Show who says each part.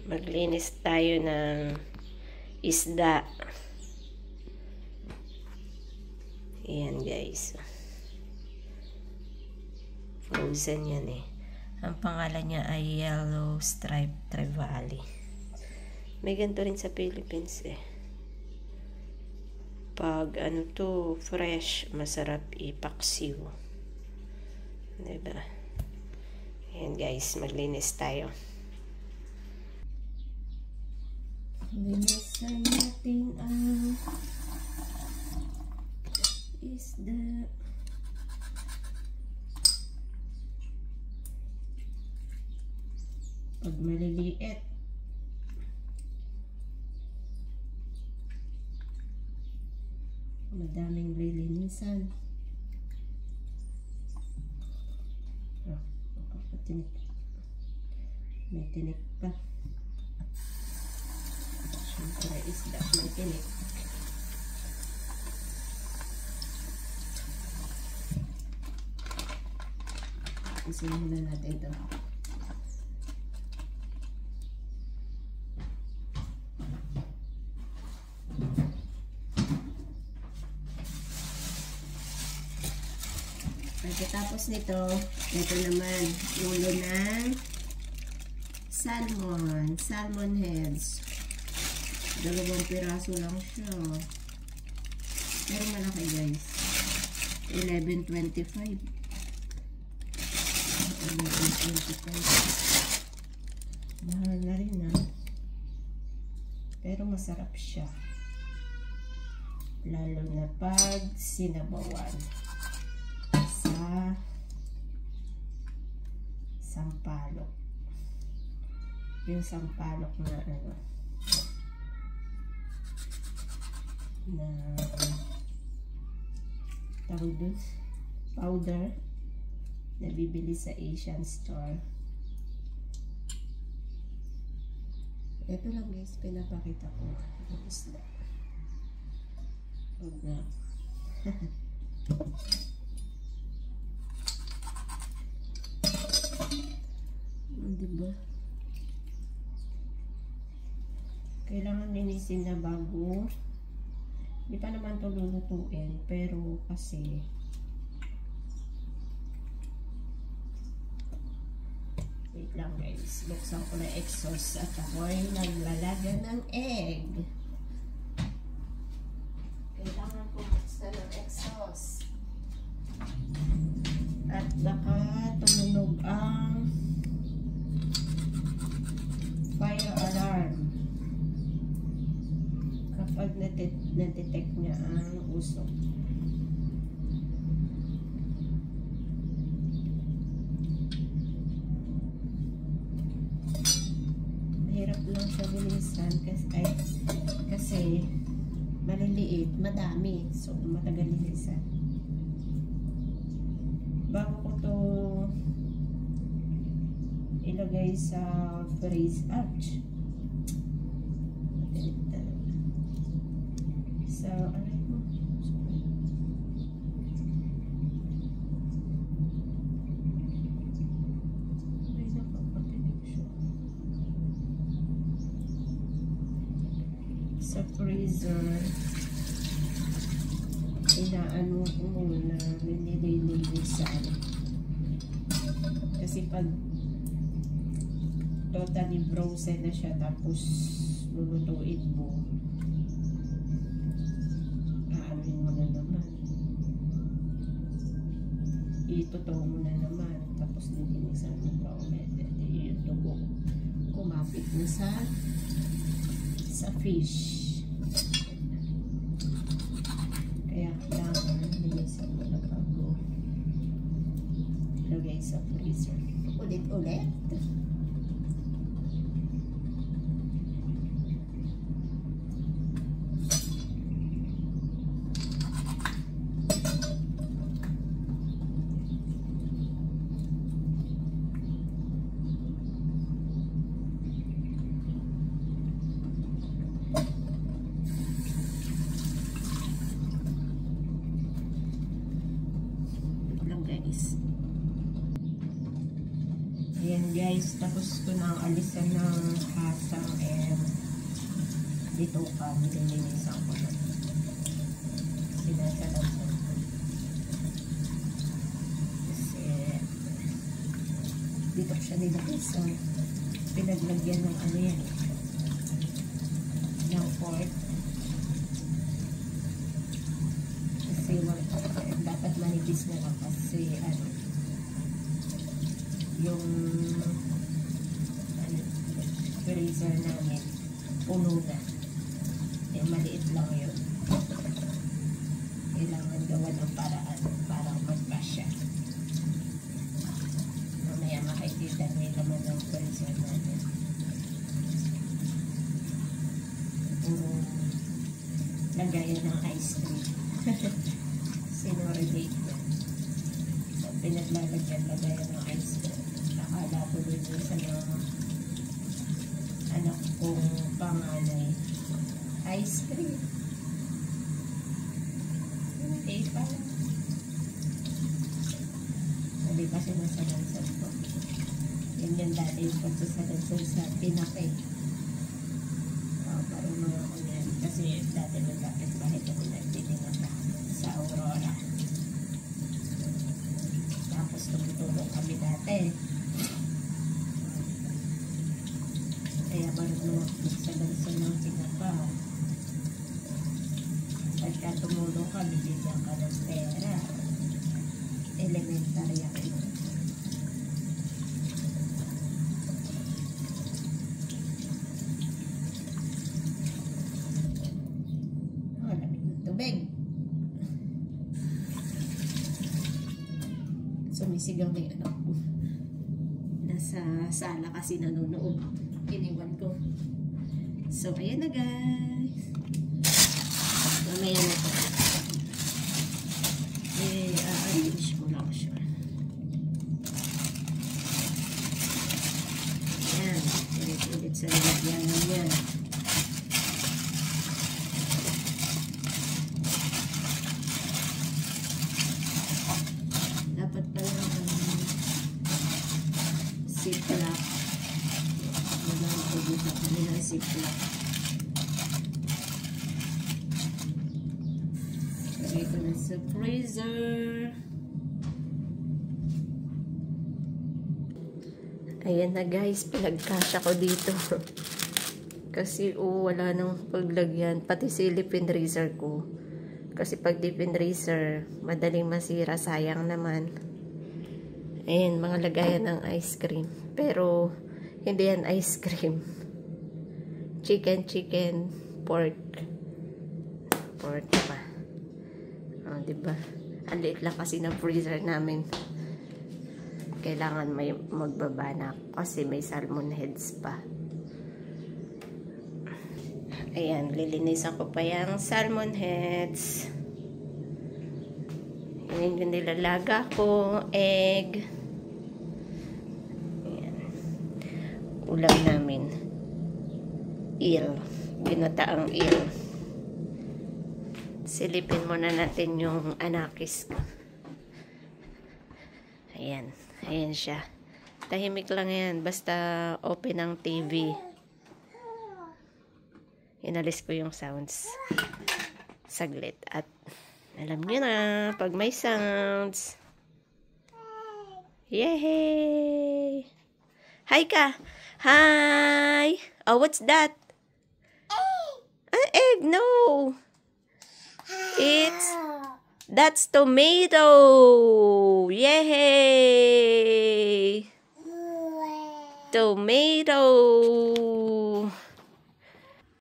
Speaker 1: Maglinis tayo ng isda. Ayan guys. Frozen yan eh. Ang pangalan niya ay Yellow Stripe Trevally. May ganito rin sa Philippines eh. Pag ano to, fresh, masarap ipaksiw. Diba? Ayan guys, maglinis tayo. Linisan natin ang isda. Pag maliliit, madaming lilinisan. Tinik. May tinik pa. Siyempre isda, may tinik. Isihin na natin ito. Pagkatapos nito, ito naman, ulo ng salmon heads. 2 piraso lang siya. Pero malaki guys. 11.25. 11.25. Mahal na rin ha. Pero masarap siya. Lalo na pag sinabawan. Sampalok. Yung sampalok na ano na tawag dun, powder na bibili sa Asian store. Ito lang guys, pinapakita ko yung isda. Huwag na. Diba? Kailangan linisin na bago. Hindi pa naman ito lulutuin, pero kasi wait lang guys, buksan ko na exhaust at ako'y naglalaga ng egg. Kailangan ko buksan ng exhaust at baka tumunog ang fire alarm kapag na-detect niya ang usok. Mahirap lang siya bilisan kasi maliliit, madami, so matagal linisan. Bago ko to ilagay sa freeze arch. So, aray ko. Ay, nakapatinig siya. Sa freezer, inaano ko muna, nililinisan. Kasi pag totally frozen na siya tapos lulutuin mo, aanuin mo na naman, itutuwa mo na naman, tapos nilinisan mo pa ulit, yung tubo kumapit na sa fish. Kaya kailangan linisan mo na bago ilagay sa freezer. Ulit-ulit. Ayan guys, tapos ko na ang alisan ng hasa. Dito ka, nililinisan ko na. Sinasalasan ko. Kasi, dito ko siya nililisan. Pinaglagyan ng ano yan. Ng pork. Kasi, dapat manipis na lang kasi, ano, yung freezer namin puno na. Yung maliit lang yun. Kailangan gawa ng paraan para magkasya. Mamaya makikita nyo yung laman ng freezer namin. Puro lagayan ng ice cream. Sinorelate ko. So, pinaglalagyan lagayan ng ice cream. Nakala ko din sa mga anak kong panganay. Ice cream. Hindi pala. Sabi kasi nasalansan ko. Yan yan dati yung pagsasalansan sa pinakay. Parang mga kunyan. Kasi dati magkapit kahit ako nagtitinag sa Aurora. Tapos tumutulong kami dati. Kaya marunong magsalansan ng tinapa. Pagka tumulong ka, bibigyan ka ng pera. Elementary ako yun. Oh, lamig ng tubig. Sumisigaw na yung anak ko. Nasa sala kasi nanonood. Iniwan ko. So, ayan na guys. Mamaya na ito. I-arrange ko lang siya. Ayan. Ulit-ulit sa nilagyanan niya. Dapat pala ziplock. Dito kami ng ziplock. Lagay ko na sa freezer. Ayan na guys, pinagkasya ko dito. Kasi wala nang paglagyan. Pati silipin freezer ko. Kasi pag deep freezer, madaling masira. Sayang naman. Ayan, mga lagayan ng ice cream. Pero, hindi yan ice cream. Chicken, pork. Pork pa. O, diba? Ang liit lang kasi ng freezer namin. Kailangan may magbaba na kasi may salmon heads pa. Ayan, lilinisan ko pa yung salmon heads. Ayan yung nilalaga ko. Egg. Ayan. Ulam namin. Eel. Ginataang eel. Silipin muna natin yung anakis ko. Ayan. Ayan siya. Tahimik lang yan. Basta open ang TV. Inalis ko yung sounds. Saglit. At alam nyo na, pag may sounds. Yay! Hi ka! Hi! Oh, what's that? An egg! No! That's tomato! Yay! Tomato!